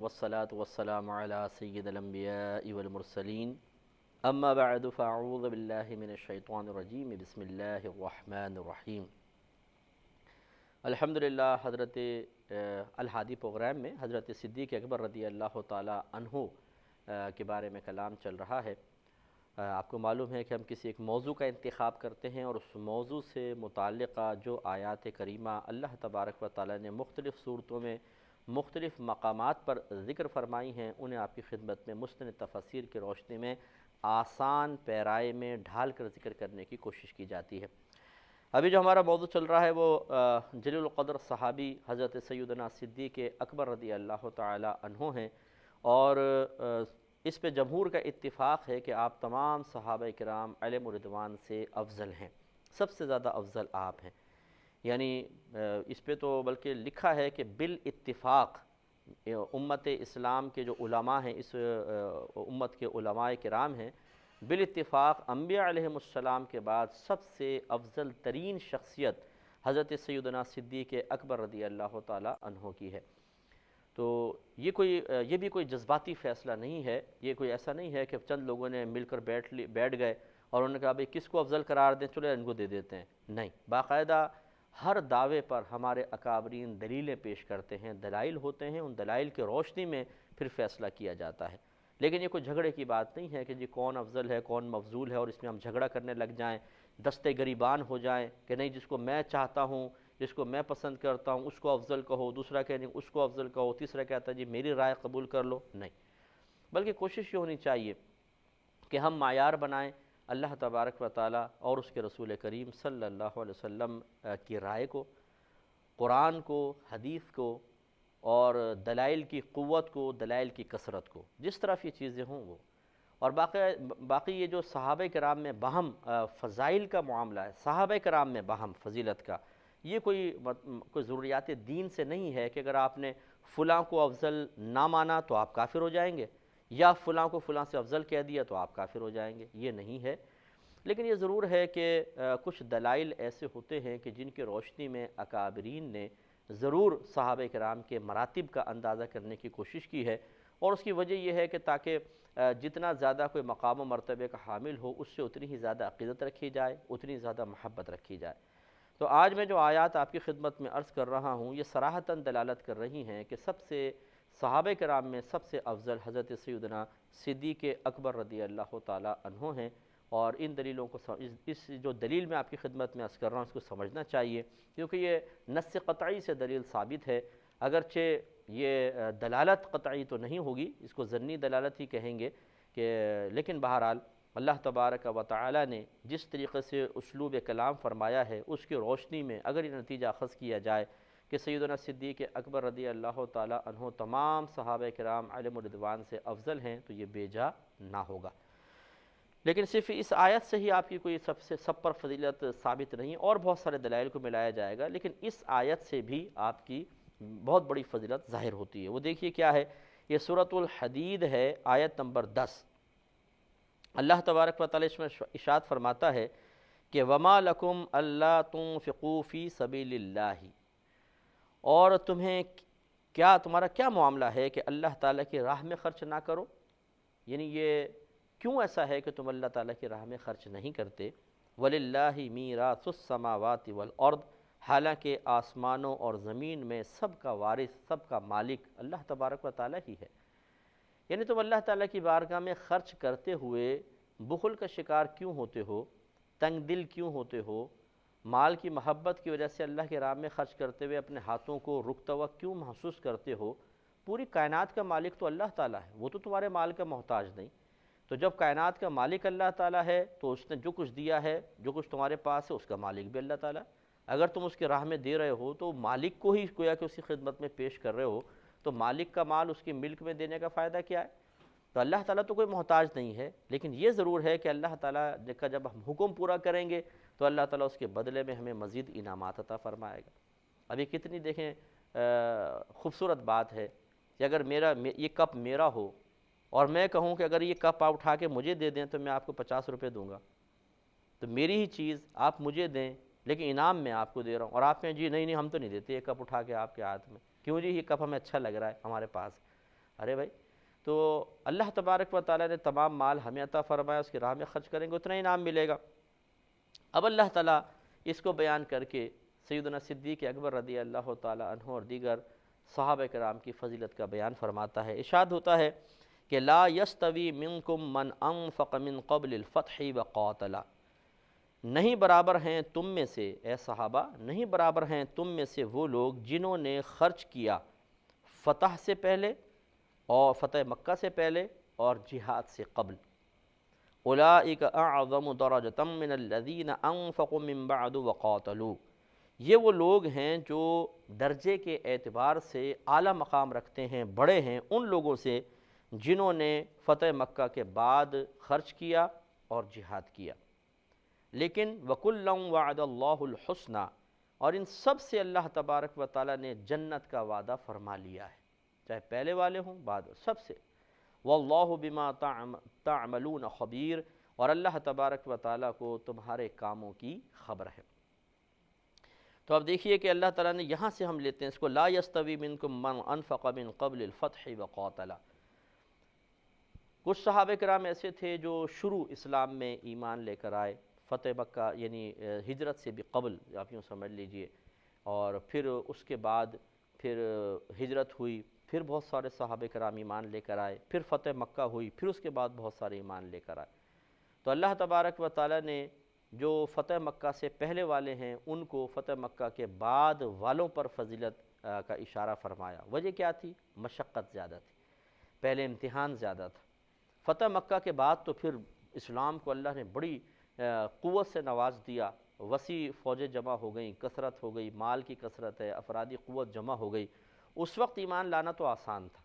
والصلاة والسلام على سید الانبیاء والمرسلین اما بعد فاعوذ باللہ من الشیطان الرجیم بسم اللہ الرحمن الرحیم۔ الحمدللہ حضرت الہادی پروگرام میں حضرت صدیق اکبر رضی اللہ تعالی عنہ کے بارے میں کلام چل رہا ہے۔ آپ کو معلوم ہے کہ ہم کسی ایک موضوع کا انتخاب کرتے ہیں اور اس موضوع سے متعلقہ جو آیات کریمہ اللہ تبارک و تعالی نے مختلف صورتوں میں مختلف مقامات پر ذکر فرمائی ہیں انہیں آپ کی خدمت میں مستند تفاسیر کی روشنی میں آسان پیرائے میں ڈھال کر ذکر کرنے کی کوشش کی جاتی ہے۔ ابھی جو ہمارا موضوع چل رہا ہے وہ جلیل القدر صحابی حضرت سیدنا صدیق اکبر رضی اللہ تعالی عنہ ہیں، اور اس پہ جمہور کا اتفاق ہے کہ آپ تمام صحابہ کرام علیہم رضوان سے افضل ہیں، سب سے زیادہ افضل آپ ہیں۔ یعنی اس پہ تو بلکہ لکھا ہے کہ بالاتفاق امت اسلام کے جو علماء ہیں، اس امت کے علماء کرام ہیں، بالاتفاق انبیاء علیہم السلام کے بعد سب سے افضل ترین شخصیت حضرت سیدنا صدیق اکبر رضی اللہ تعالی عنہ کی ہے۔ تو یہ بھی کوئی جذباتی فیصلہ نہیں ہے، یہ کوئی ایسا نہیں ہے کہ چند لوگوں نے مل کر بیٹھ گئے اور انہوں نے کہا بھئی کس کو افضل قرار دیں، چلو ان کو دے دیتے ہیں۔ نہیں، باقاعدہ ہر دعوے پر ہمارے اکابرین دلیلیں پیش کرتے ہیں، دلائل ہوتے ہیں، ان دلائل کی روشنی میں پھر فیصلہ کیا جاتا ہے۔ لیکن یہ کوئی جھگڑے کی بات نہیں ہے کہ جی کون افضل ہے کون مفضول ہے اور اس میں ہم جھگڑا کرنے لگ جائیں، دستے گریبان ہو جائیں کہ نہیں جس کو میں چاہتا ہوں، جس کو میں پسند کرتا ہوں اس کو افضل کہو، دوسرا کہنے اس کو افضل کہو، تیسرا کہتا ہے جی میری رائے قبول کر لو۔ نہیں، بلکہ کوشش یہ ہونی چاہیے کہ ہم معیار بنائیں اللہ تبارک و تعالی اور اس کے رسول کریم صلی اللہ علیہ وسلم کی رائے کو، قرآن کو، حدیث کو، اور دلائل کی قوت کو، دلائل کی کثرت کو، جس طرف یہ چیزیں ہوں وہ۔ اور باقی یہ جو صحابہ کرام میں باہم فضائل کا معاملہ ہے، صحابہ کرام میں باہم فضیلت کا، یہ کوئی ضروریات دین سے نہیں ہے کہ اگر آپ نے فلاں کو افضل نہ مانا تو آپ کافر ہو جائیں گے، یا فلاں کو فلاں سے افضل کہہ دیا تو آپ کافر ہو جائیں گے، یہ نہیں ہے۔ لیکن یہ ضرور ہے کہ کچھ دلائل ایسے ہوتے ہیں کہ جن کی روشنی میں اکابرین نے ضرور صحابہ کرام کے مراتب کا اندازہ کرنے کی کوشش کی ہے، اور اس کی وجہ یہ ہے کہ تاکہ جتنا زیادہ کوئی مقام و مرتبے کا حامل ہو اس سے اتنی ہی زیادہ عقیدت رکھی جائے، اتنی زیادہ محبت رکھی جائے۔ تو آج میں جو آیات آپ کی خدمت میں عرض کر رہا ہوں یہ صراحتاً دلالت کر رہی ہیں کہ سب سے صحابہ کرام میں سب سے افضل حضرت سیدنا صدیق اکبر رضی اللہ تعالی عنہ ہیں، اور ان دلیلوں کو اس جو دلیل میں آپ کی خدمت میں عرض کر رہا ہوں اس کو سمجھنا چاہیے، کیونکہ یہ نص قطعی سے دلیل ثابت ہے، اگرچہ یہ دلالت قطعی تو نہیں ہوگی، اس کو ظنی دلالت ہی کہیں گے لیکن بہرحال اللہ تبارک و تعالی نے جس طریقے سے اسلوب کلام فرمایا ہے اس کی روشنی میں اگر یہ نتیجہ اخذ کیا جائے کہ سیدنا صدیق اکبر رضی اللہ تعالی عنہ تمام صحابہ کرام علیہم رضوان سے افضل ہیں تو یہ بے جا نہ ہوگا۔ لیکن صرف اس آیت سے ہی آپ کی کوئی سب پر فضیلت ثابت نہیں، اور بہت سارے دلائل کو ملایا جائے گا، لیکن اس آیت سے بھی آپ کی بہت بڑی فضیلت ظاہر ہوتی ہے۔ وہ دیکھیے کیا ہے، یہ سورۃ الحدید ہے، آیت نمبر 10۔ اللہ تبارک و تعالی اس میں ارشاد فرماتا ہے کہ وَمَا لَكُمْ أَلَّا تُنْفِقُوا فِي سَبِيلِ اللَّهِ، اور تمہارا کیا معاملہ ہے کہ اللہ تعالیٰ کی راہ میں خرچ نہ کرو؟ یعنی یہ کیوں ایسا ہے کہ تم اللہ تعالیٰ کی راہ میں خرچ نہیں کرتے؟ وَلِلَّهِ مِيرَاثُ السَّمَاوَاتِ وَالْأَرْضِ، حالانکہ آسمانوں اور زمین میں سب کا وارث، سب کا مالک اللہ تبارک و تعالیٰ ہی ہے۔ یعنی تم اللہ تعالیٰ کی بارگاہ میں خرچ کرتے ہوئے بخل کا شکار کیوں ہوتے ہو، تنگ دل کیوں ہوتے ہو، مال کی محبت کی وجہ سے اللہ کے راہ میں خرچ کرتے ہوئے اپنے ہاتھوں کو رکتا ہوا کیوں محسوس کرتے ہو؟ پوری کائنات کا مالک تو اللہ تعالیٰ ہے، وہ تو تمہارے مال کا محتاج نہیں۔ تو جب کائنات کا مالک اللہ تعالیٰ ہے تو اس نے جو کچھ دیا ہے، جو کچھ تمہارے پاس ہے، اس کا مالک بھی اللہ تعالیٰ۔ اگر تم اس کے راہ میں دے رہے ہو تو مالک کو ہی گویا کہ اس کی خدمت میں پیش کر رہے ہو، تو مالک کا مال اس کی ملک میں دینے کا فائدہ کیا ہے؟ تو اللہ تعالیٰ تو کوئی محتاج نہیں ہے، لیکن یہ ضرور ہے کہ اللہ تعالیٰ کا جب ہم حکم پورا کریں گے تو اللہ تعالیٰ اس کے بدلے میں ہمیں مزید انعامات عطا فرمائے گا۔ ابھی کتنی دیکھیں خوبصورت بات ہے کہ اگر یہ کپ میرا ہو اور میں کہوں کہ اگر یہ کپ آپ اٹھا کے مجھے دے دیں تو میں آپ کو 50 روپے دوں گا، تو میری ہی چیز آپ مجھے دیں لیکن انعام میں آپ کو دے رہا ہوں، اور آپ کہیں جی نہیں ہم تو نہیں دیتے یہ کپ اٹھا کے آپ کے ہاتھ میں، کیوں جی یہ کپ ہمیں اچھا لگ رہا ہے ہمارے پاس۔ ارے بھائی، تو اللہ تبارک و تعالیٰ نے تمام مال ہمیں عطا فرمایا، اس کی راہ میں خرچ کریں گے اتنا انعام ملے گا۔ اب اللہ تعالیٰ اس کو بیان کر کے سیدنا صدیق اکبر رضی اللہ تعالیٰ عنہ اور دیگر صحابہ کرام کی فضیلت کا بیان فرماتا ہے۔ ارشاد ہوتا ہے کہ لا یستوی منکم من انفق من قبل الفتح وقاتل، نہیں برابر ہیں تم میں سے، اے صحابہ نہیں برابر ہیں تم میں سے وہ لوگ جنہوں نے خرچ کیا فتح سے پہلے اور فتح مکہ سے پہلے اور جہاد سے قبل۔ اولئک اعظم درجۃ من الذین انفقوا من بعد وقاتلوا، یہ وہ لوگ ہیں جو درجے کے اعتبار سے اعلیٰ مقام رکھتے ہیں، بڑے ہیں ان لوگوں سے جنہوں نے فتح مکہ کے بعد خرچ کیا اور جہاد کیا۔ لیکن وَكُلًّا وَعَدَ اللَّهُ الْحُسْنَى، اور ان سب سے اللہ تبارک و تعالیٰ نے جنت کا وعدہ فرما لیا ہے، چاہے پہلے والے ہوں بعد سب سے۔ وَاللَّهُ بِمَا تَعْمَلُونَ خَبِيرٌ، اور اللہ تبارک و تعالیٰ کو تمہارے کاموں کی خبر ہے۔ تو اب دیکھیے کہ اللہ تعالیٰ نے یہاں سے ہم لیتے ہیں اس کو لا یستوی منکم من انفق من قبل الفتح وقاتل۔ کچھ صحابہ کرام ایسے تھے جو شروع اسلام میں ایمان لے کر آئے، فتح مکہ یعنی ہجرت سے بھی قبل آپ یوں سمجھ لیجئے، اور پھر اس کے بعد پھر ہجرت ہوئی، پھر بہت سارے صحابہ کرام ایمان لے کر آئے، پھر فتح مکہ ہوئی، پھر اس کے بعد بہت سارے ایمان لے کر آئے۔ تو اللہ تبارک و تعالیٰ نے جو فتح مکہ سے پہلے والے ہیں ان کو فتح مکہ کے بعد والوں پر فضیلت کا اشارہ فرمایا۔ وجہ کیا تھی؟ مشقت زیادہ تھی، پہلے امتحان زیادہ تھا۔ فتح مکہ کے بعد تو پھر اسلام کو اللہ نے بڑی قوت سے نواز دیا، وسیع فوجیں جمع ہو گئیں، کثرت ہو گئی، مال کی کثرت ہے، افرادی قوت جمع ہو گئی۔ اس وقت ایمان لانا تو آسان تھا،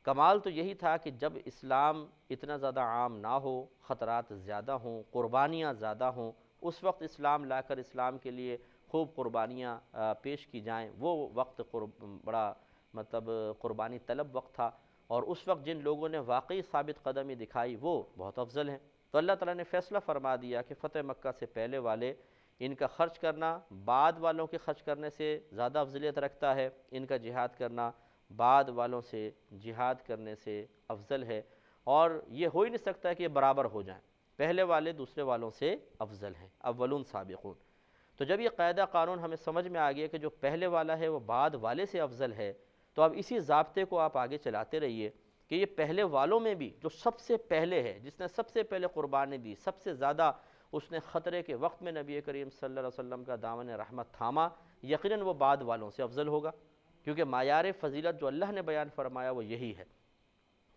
کمال تو یہی تھا کہ جب اسلام اتنا زیادہ عام نہ ہو، خطرات زیادہ ہوں، قربانیاں زیادہ ہوں، اس وقت اسلام لا کر اسلام کے لیے خوب قربانیاں پیش کی جائیں، وہ وقت بڑا قربانی طلب وقت تھا، اور اس وقت جن لوگوں نے واقعی ثابت قدمی دکھائی وہ بہت افضل ہیں۔ تو اللہ تعالیٰ نے فیصلہ فرما دیا کہ فتح مکہ سے پہلے والے ان کا خرچ کرنا بعد والوں کے خرچ کرنے سے زیادہ افضلیت رکھتا ہے، ان کا جہاد کرنا بعد والوں سے جہاد کرنے سے افضل ہے، اور یہ ہو ہی نہیں سکتا کہ یہ برابر ہو جائیں، پہلے والے دوسرے والوں سے افضل ہیں، اولون سابقون۔ تو جب یہ قاعدہ قانون ہمیں سمجھ میں آ گیا کہ جو پہلے والا ہے وہ بعد والے سے افضل ہے، تو اب اسی ضابطے کو آپ آگے چلاتے رہیے کہ یہ پہلے والوں میں بھی جو سب سے پہلے ہے، جس نے سب سے پہلے قربانی دی، سب سے زیادہ اس نے خطرے کے وقت میں نبی کریم صلی اللہ علیہ وسلم کا دامن رحمت تھاما، یقیناً وہ بعد والوں سے افضل ہوگا، کیونکہ معیار فضیلت جو اللہ نے بیان فرمایا وہ یہی ہے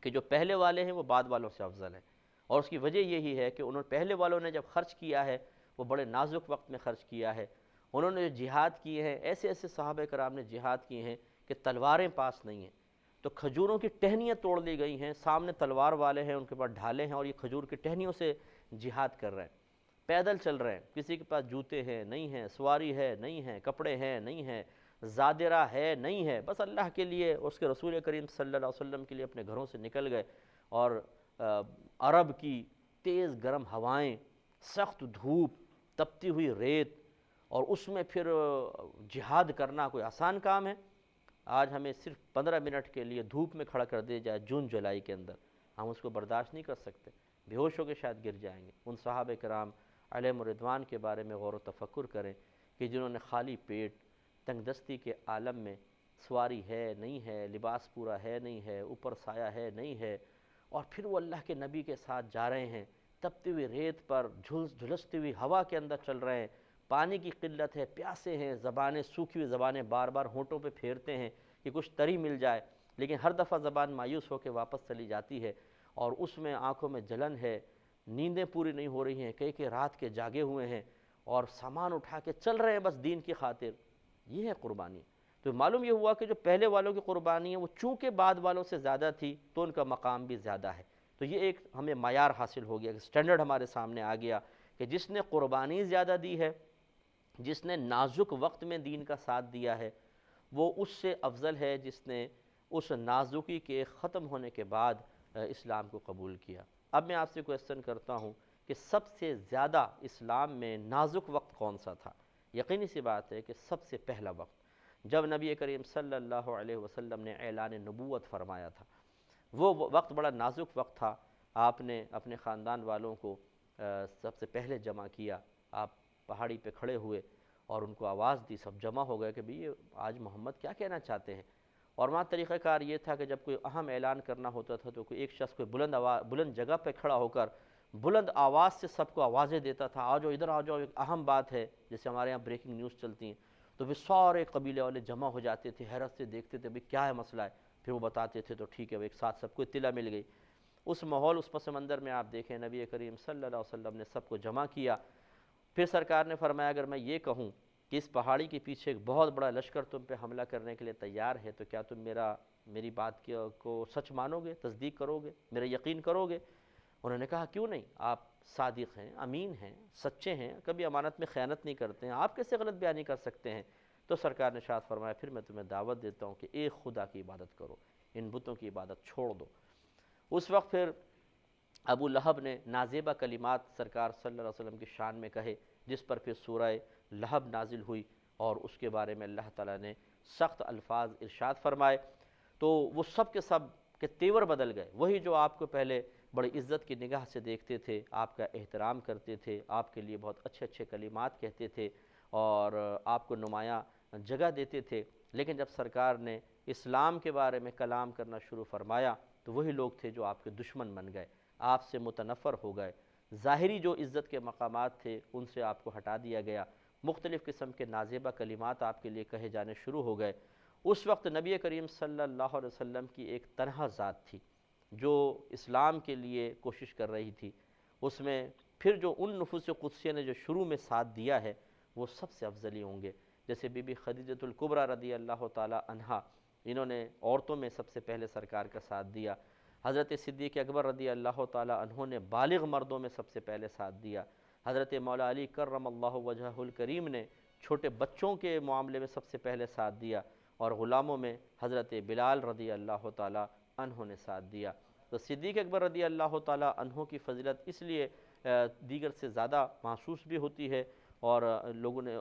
کہ جو پہلے والے ہیں وہ بعد والوں سے افضل ہیں، اور اس کی وجہ یہی ہے کہ پہلے والوں نے جب خرچ کیا ہے وہ بڑے نازک وقت میں خرچ کیا ہے، انہوں نے جو جہاد کیے ہیں، ایسے ایسے صحابہ کرام نے جہاد کیے ہیں کہ تلواریں پاس نہیں ہیں، تو کھجوروں کی ٹہنیاں توڑ لی گئی ہیں، سامنے تلوار والے ہیں، ان کے پاس ڈھالے ہیں، اور یہ کھجور کی ٹہنیوں سے جہاد کر رہے ہیں، پیدل چل رہے ہیں، کسی کے پاس جوتے ہیں نہیں ہیں، سواری ہے نہیں ہے، کپڑے ہیں نہیں ہیں، زادرہ ہے نہیں ہے، بس اللہ کے لیے اس کے رسول کریم صلی اللہ علیہ وسلم کے لیے اپنے گھروں سے نکل گئے، اور عرب کی تیز گرم ہوائیں، سخت دھوپ، تپتی ہوئی ریت، اور اس میں پھر جہاد کرنا کوئی آسان کام ہے؟ آج ہمیں صرف 15 منٹ کے لیے دھوپ میں کھڑا کر دیا جائے جون جولائی کے اندر، ہم اس کو برداشت نہیں کر سکتے، بے ہوش ہو کے شاید گر جائیں گے۔ ان صحابہ کرام علیہم الرضوان کے بارے میں غور و تفکر کریں کہ جنہوں نے خالی پیٹ تنگ دستی کے عالم میں، سواری ہے نہیں ہے، لباس پورا ہے نہیں ہے، اوپر سایہ ہے نہیں ہے، اور پھر وہ اللہ کے نبی کے ساتھ جا رہے ہیں، تپتی ہوئی ریت پر جھلستی ہوئی ہوا کے اندر چل رہے ہیں، پانی کی قلت ہے، پیاسے ہیں، زبانیں سوکھی ہوئی زبانیں بار بار ہونٹوں پہ پھیرتے ہیں کہ کچھ تری مل جائے، لیکن ہر دفعہ زبان مایوس ہو کے واپس چلی جاتی ہے، اور اس میں آنکھوں میں جلن ہے، نیندیں پوری نہیں ہو رہی ہیں، کئی رات کے جاگے ہوئے ہیں، اور سامان اٹھا کے چل رہے ہیں بس دین کی خاطر۔ یہ ہے قربانی۔ تو معلوم یہ ہوا کہ جو پہلے والوں کی قربانی ہے وہ چونکہ بعد والوں سے زیادہ تھی تو ان کا مقام بھی زیادہ ہے۔ تو یہ ایک ہمیں معیار حاصل ہو گیا، سٹینڈرڈ ہمارے سامنے آ گیا کہ جس نے قربانی زیادہ دی ہے، جس نے نازک وقت میں دین کا ساتھ دیا ہے، وہ اس سے افضل ہے جس نے اس نازکی کے ختم ہونے کے بعد اسلام کو قبول کیا۔ اب میں آپ سے کویسچن کرتا ہوں کہ سب سے زیادہ اسلام میں نازک وقت کون سا تھا؟ یقینی سی بات ہے کہ سب سے پہلا وقت جب نبی کریم صلی اللہ علیہ وسلم نے اعلان نبوت فرمایا تھا، وہ وقت بڑا نازک وقت تھا، آپ نے اپنے خاندان والوں کو سب سے پہلے جمع کیا، آپ پہاڑی پہ کھڑے ہوئے اور ان کو آواز دی، سب جمع ہو گئے کہ بھئی آج محمد کیا کہنا چاہتے ہیں۔ اور وہاں طریقہ کار یہ تھا کہ جب کوئی اہم اعلان کرنا ہوتا تھا تو کوئی ایک شخص کوئی بلند جگہ پہ کھڑا ہو کر بلند آواز سے سب کو آوازیں دیتا تھا، آ جاؤ ادھر آ جاؤ، ایک اہم بات ہے، جیسے ہمارے یہاں بریکنگ نیوز چلتی ہیں، تو پھر سارے قبیلے والے جمع ہو جاتے تھے، حیرت سے دیکھتے تھے بھئی کیا ہے مسئلہ ہے، پھر وہ بتاتے تھے تو ٹھیک ہے، وہ ایک ساتھ سب کو اطلاع مل گئی۔ اس ماحول، اس پس منظر میں آپ دیکھیں نبی کریم صلی اللہ علیہ وسلم نے سب کو جمع کیا۔ پھر سرکار نے فرمایا اگر میں یہ کہوں کہ اس پہاڑی کے پیچھے ایک بہت بڑا لشکر تم پہ حملہ کرنے کے لیے تیار ہے، تو کیا تم میری بات کو سچ مانو گے، تصدیق کرو گے، میرا یقین کرو گے؟ انہوں نے کہا کیوں نہیں، آپ صادق ہیں، امین ہیں، سچے ہیں، کبھی امانت میں خیانت نہیں کرتے ہیں، آپ کیسے غلط بیانی کر سکتے ہیں؟ تو سرکار نے ارشاد فرمایا پھر میں تمہیں دعوت دیتا ہوں کہ ایک خدا کی عبادت کرو، ان بتوں کی عبادت چھوڑ دو۔ اس وقت پھر ابو لہب نے نازیبہ کلمات سرکار صلی اللہ علیہ وسلم کی شان میں کہے، جس پر پھر سورہ لہب نازل ہوئی اور اس کے بارے میں اللہ تعالیٰ نے سخت الفاظ ارشاد فرمائے۔ تو وہ سب کے تیور بدل گئے، وہی جو آپ کو پہلے بڑی عزت کی نگاہ سے دیکھتے تھے، آپ کا احترام کرتے تھے، آپ کے لیے بہت اچھے اچھے کلمات کہتے تھے اور آپ کو نمایاں جگہ دیتے تھے، لیکن جب سرکار نے اسلام کے بارے میں کلام کرنا شروع فرمایا تو وہی لوگ تھے جو آپ کے دشمن بن گئے، آپ سے متنفر ہو گئے، ظاہری جو عزت کے مقامات تھے ان سے آپ کو ہٹا دیا گیا، مختلف قسم کے نازیبہ کلمات آپ کے لیے کہے جانے شروع ہو گئے۔ اس وقت نبی کریم صلی اللہ علیہ وسلم کی ایک تنہا ذات تھی جو اسلام کے لیے کوشش کر رہی تھی، اس میں پھر جو ان نفوس قدسیہ نے جو شروع میں ساتھ دیا ہے وہ سب سے افضلی ہوں گے، جیسے بی بی خدیجۃ الکبریٰ رضی اللہ تعالی عنہا، انہوں نے عورتوں میں سب سے پہلے سرکار کا ساتھ دیا۔ حضرت صدیق اکبر رضی اللہ تعالی عنہ نے بالغ مردوں میں سب سے پہلے ساتھ دیا۔ حضرت مولا علی کرم اللہ وجہہ الکریم نے چھوٹے بچوں کے معاملے میں سب سے پہلے ساتھ دیا، اور غلاموں میں حضرت بلال رضی اللہ تعالی عنہ نے ساتھ دیا۔ تو صدیق اکبر رضی اللہ تعالی عنہ کی فضیلت اس لیے دیگر سے زیادہ محسوس بھی ہوتی ہے، اور لوگوں نے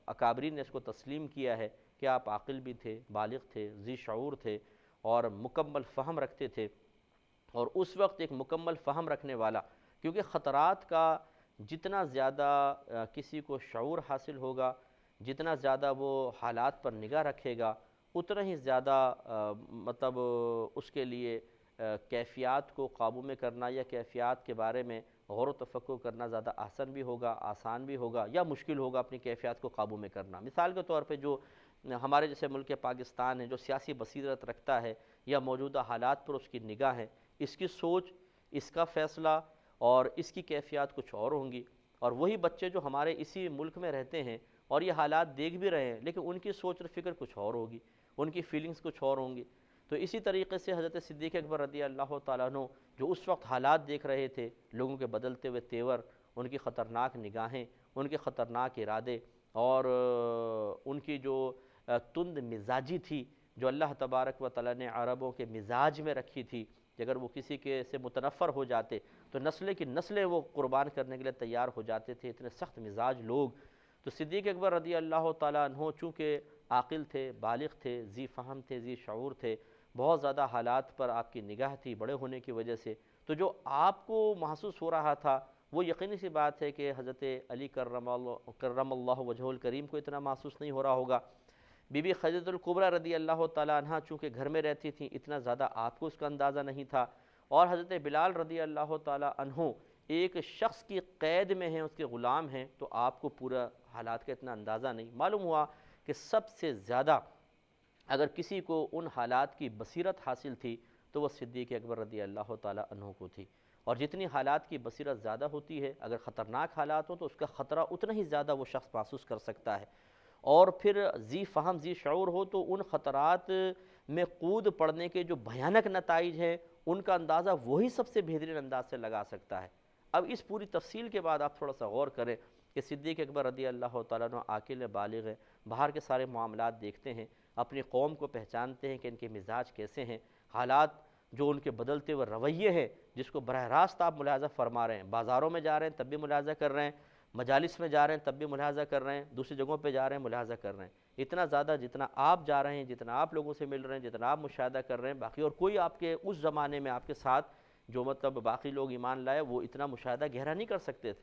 اکابرین نے اس کو تسلیم کیا ہے کہ آپ عاقل بھی تھے، بالغ تھے، ذی شعور تھے اور مکمل فہم رکھتے تھے۔ اور اس وقت ایک مکمل فہم رکھنے والا، کیونکہ خطرات کا جتنا زیادہ کسی کو شعور حاصل ہوگا، جتنا زیادہ وہ حالات پر نگاہ رکھے گا، اتنا ہی زیادہ مطلب اس کے لیے کیفیات کو قابو میں کرنا یا کیفیات کے بارے میں غور و تفکر کرنا زیادہ آسان بھی ہوگا، آسان بھی ہوگا، یا مشکل ہوگا اپنی کیفیات کو قابو میں کرنا۔ مثال کے طور پہ جو ہمارے جیسے ملک پاکستان ہے، جو سیاسی بصیرت رکھتا ہے یا موجودہ حالات پر اس کی نگاہ ہے، اس کی سوچ، اس کا فیصلہ اور اس کی کیفیات کچھ اور ہوں گی، اور وہی بچے جو ہمارے اسی ملک میں رہتے ہیں اور یہ حالات دیکھ بھی رہے ہیں، لیکن ان کی سوچ اور فکر کچھ اور ہوگی، ان کی فیلنگز کچھ اور ہوں گی۔ تو اسی طریقے سے حضرت صدیق اکبر رضی اللہ تعالیٰ عنہ جو اس وقت حالات دیکھ رہے تھے، لوگوں کے بدلتے ہوئے تیور، ان کی خطرناک نگاہیں، ان کے خطرناک ارادے اور ان کی جو تند مزاجی تھی جو اللہ تبارک و تعالیٰ نے عربوں کے مزاج میں رکھی تھی کہ اگر وہ کسی کے سے متنفر ہو جاتے تو نسلیں کی نسلیں وہ قربان کرنے کے لیے تیار ہو جاتے تھے، اتنے سخت مزاج لوگ۔ تو صدیق اکبر رضی اللہ تعالیٰ عنہ چونکہ عاقل تھے، بالغ تھے، ذی فہم تھے، ذی شعور تھے، بہت زیادہ حالات پر آپ کی نگاہ تھی بڑے ہونے کی وجہ سے، تو جو آپ کو محسوس ہو رہا تھا وہ یقینی سی بات ہے کہ حضرت علی کرم اللہ وجہہ الکریم کو اتنا محسوس نہیں ہو رہا ہوگا۔ بی بی خدیجۃ الکبریٰ رضی اللہ تعالیٰ عنہ چونکہ گھر میں رہتی تھیں، اتنا زیادہ آپ کو اس کا اندازہ نہیں تھا، اور حضرت بلال رضی اللہ تعالیٰ عنہ ایک شخص کی قید میں ہیں، اس کے غلام ہیں، تو آپ کو پورا حالات کا اتنا اندازہ نہیں معلوم ہوا کہ سب سے زیادہ اگر کسی کو ان حالات کی بصیرت حاصل تھی تو وہ صدیق اکبر رضی اللہ تعالیٰ عنہ کو تھی، اور جتنی حالات کی بصیرت زیادہ ہوتی ہے، اگر خطرناک حالات ہوں تو اس کا خطرہ اتنا ہی زیادہ وہ شخص محسوس کر سکتا ہے، اور پھر ذی فہم ذی شعور ہو تو ان خطرات میں کود پڑنے کے جو بھیانک نتائج ہیں ان کا اندازہ وہی سب سے بہترین انداز سے لگا سکتا ہے۔ اب اس پوری تفصیل کے بعد آپ تھوڑا سا غور کریں کہ صدیق اکبر رضی اللہ تعالیٰ عنہ عاقل بالغ ہے، باہر کے سارے معاملات دیکھتے ہیں، اپنی قوم کو پہچانتے ہیں کہ ان کے مزاج کیسے ہیں، حالات جو ان کے بدلتے ہوئے رویے ہیں جس کو براہ راست آپ ملاحظہ فرما رہے ہیں، بازاروں میں جا رہے ہیں تب بھی ملاحظہ کر رہے ہیں، مجالس میں جا رہے ہیں تب بھی ملاحظہ کر رہے ہیں، دوسری جگہوں پہ جا رہے ہیں ملاحظہ کر رہے ہیں، اتنا زیادہ جتنا آپ جا رہے ہیں، جتنا آپ لوگوں سے مل رہے ہیں، جتنا آپ مشاہدہ کر رہے ہیں، باقی اور کوئی آپ کے اس زمانے میں آپ کے ساتھ جو مطلب باقی لوگ ایمان لائے وہ اتنا مشاہدہ گہرا نہیں کر سکتے تھے۔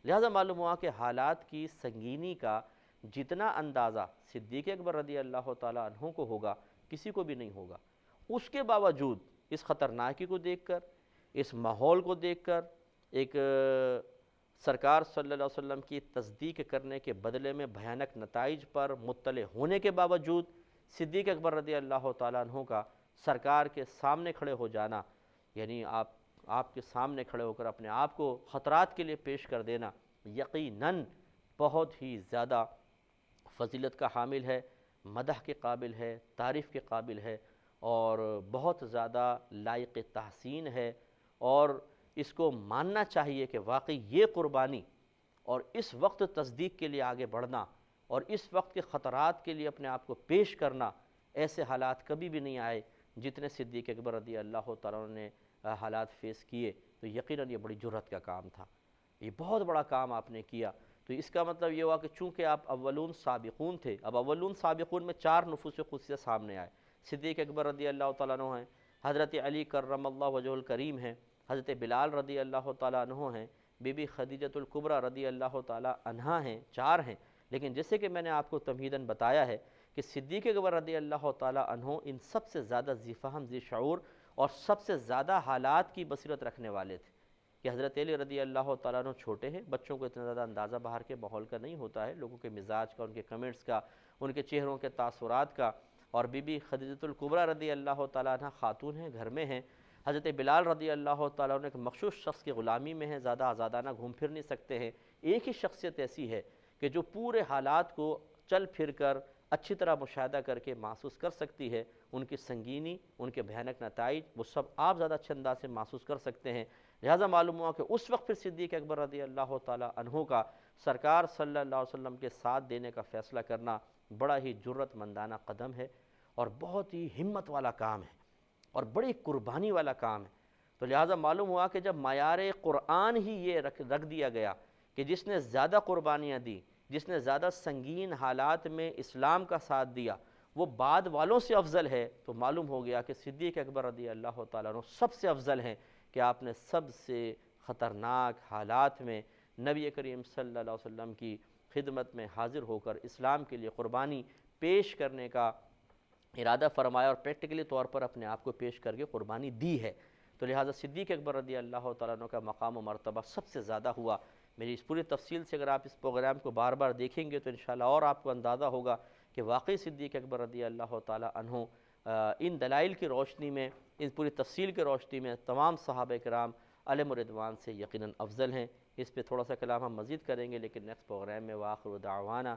لہٰذا معلوم ہوا کہ حالات کی سنگینی کا جتنا اندازہ صدیق اکبر رضی اللہ تعالیٰ عنہ کو ہوگا کسی کو بھی نہیں ہوگا۔ اس کے باوجود اس خطرناکی کو دیکھ کر، اس ماحول کو دیکھ کر، ایک سرکار صلی اللہ علیہ وسلم کی تصدیق کرنے کے بدلے میں بھیانک نتائج پر مطلع ہونے کے باوجود صدیق اکبر رضی اللہ تعالیٰ عنہ کا سرکار کے سامنے کھڑے ہو جانا، یعنی آپ کے سامنے کھڑے ہو کر اپنے آپ کو خطرات کے لیے پیش کر دینا، یقیناً بہت ہی زیادہ فضیلت کا حامل ہے، مدح کے قابل ہے، تعریف کے قابل ہے، اور بہت زیادہ لائق تحسین ہے، اور اس کو ماننا چاہیے کہ واقعی یہ قربانی اور اس وقت تصدیق کے لیے آگے بڑھنا اور اس وقت کے خطرات کے لیے اپنے آپ کو پیش کرنا، ایسے حالات کبھی بھی نہیں آئے جتنے صدیق اکبر رضی اللہ تعالیٰ عنہ نے حالات فیس کیے۔ تو یقیناً یہ بڑی جرأت کا کام تھا، یہ بہت بڑا کام آپ نے کیا۔ تو اس کا مطلب یہ ہوا کہ چونکہ آپ اولون سابقون تھے، اب اولون سابقون میں 4 نفوس قدسیہ سامنے آئے۔ صدیق اکبر رضی اللہ تعالیٰ عنہ ہیں، حضرت علی کرم اللہ وجہہ الکریم ہیں، حضرت بلال رضی اللہ تعالیٰ عنہ ہیں، بی بی خدیجۃ الکبریٰ رضی اللہ تعالیٰ عنہا ہیں، 4 ہیں۔ لیکن جیسے کہ میں نے آپ کو تمہیداً بتایا ہے کہ صدیق اکبر رضی اللہ تعالیٰ عنہ ان سب سے زیادہ ذی فہم ذی شعور اور سب سے زیادہ حالات کی بصیرت رکھنے والے تھے، کہ حضرت علی رضی اللہ تعالیٰ عنہ چھوٹے ہیں، بچوں کو اتنا زیادہ اندازہ باہر کے ماحول کا نہیں ہوتا ہے، لوگوں کے مزاج کا، ان کے کمنٹس کا، ان کے چہروں کے تاثرات کا، اور بی بی خدیجۃ الکبریٰ رضی اللہ تعالیٰ عنہ خاتون ہیں، گھر میں ہیں، حضرت بلال رضی اللہ تعالیٰ عنہ ایک مخصوص شخص کی غلامی میں ہیں، زیادہ آزادانہ گھوم پھر نہیں سکتے ہیں۔ ایک ہی شخصیت ایسی ہے کہ جو پورے حالات کو چل پھر کر اچھی طرح مشاہدہ کر کے محسوس کر سکتی ہے، ان کی سنگینی، ان کے بھیانک نتائج، وہ سب آپ زیادہ اچھے انداز سے محسوس کر سکتے ہیں۔ لہٰذا معلوم ہوا کہ اس وقت پھر صدیق اکبر رضی اللہ تعالیٰ عنہ کا سرکار صلی اللہ علیہ وسلم کے ساتھ دینے کا فیصلہ کرنا بڑا ہی جرأت مندانہ قدم ہے اور بہت ہی ہمت والا کام ہے اور بڑی قربانی والا کام ہے۔ تو لہٰذا معلوم ہوا کہ جب معیار قرآن ہی یہ رکھ دیا گیا کہ جس نے زیادہ قربانیاں دی، جس نے زیادہ سنگین حالات میں اسلام کا ساتھ دیا، وہ بعد والوں سے افضل ہے، تو معلوم ہو گیا کہ صدیق اکبر رضی اللہ تعالیٰ عنہ سب سے افضل ہیں، کہ آپ نے سب سے خطرناک حالات میں نبی کریم صلی اللہ علیہ وسلم کی خدمت میں حاضر ہو کر اسلام کے لیے قربانی پیش کرنے کا ارادہ فرمایا اور پریکٹیکلی طور پر اپنے آپ کو پیش کر کے قربانی دی ہے۔ تو لہٰذا صدیق اکبر رضی اللہ تعالیٰ عنہ کا مقام و مرتبہ سب سے زیادہ ہوا۔ میری اس پوری تفصیل سے اگر آپ اس پروگرام کو بار بار دیکھیں گے تو انشاءاللہ اور آپ کو اندازہ ہوگا کہ واقعی صدیق اکبر رضی اللہ تعالیٰ عنہ ان دلائل کی روشنی میں، اس پوری تفصیل کی روشنی میں تمام صحابہ کرام علیہم الرضوان سے یقیناً افضل ہیں۔ اس پہ تھوڑا سا کلام ہم مزید کریں گے، لیکن نیکسٹ پروگرام میں وآخر دعوانا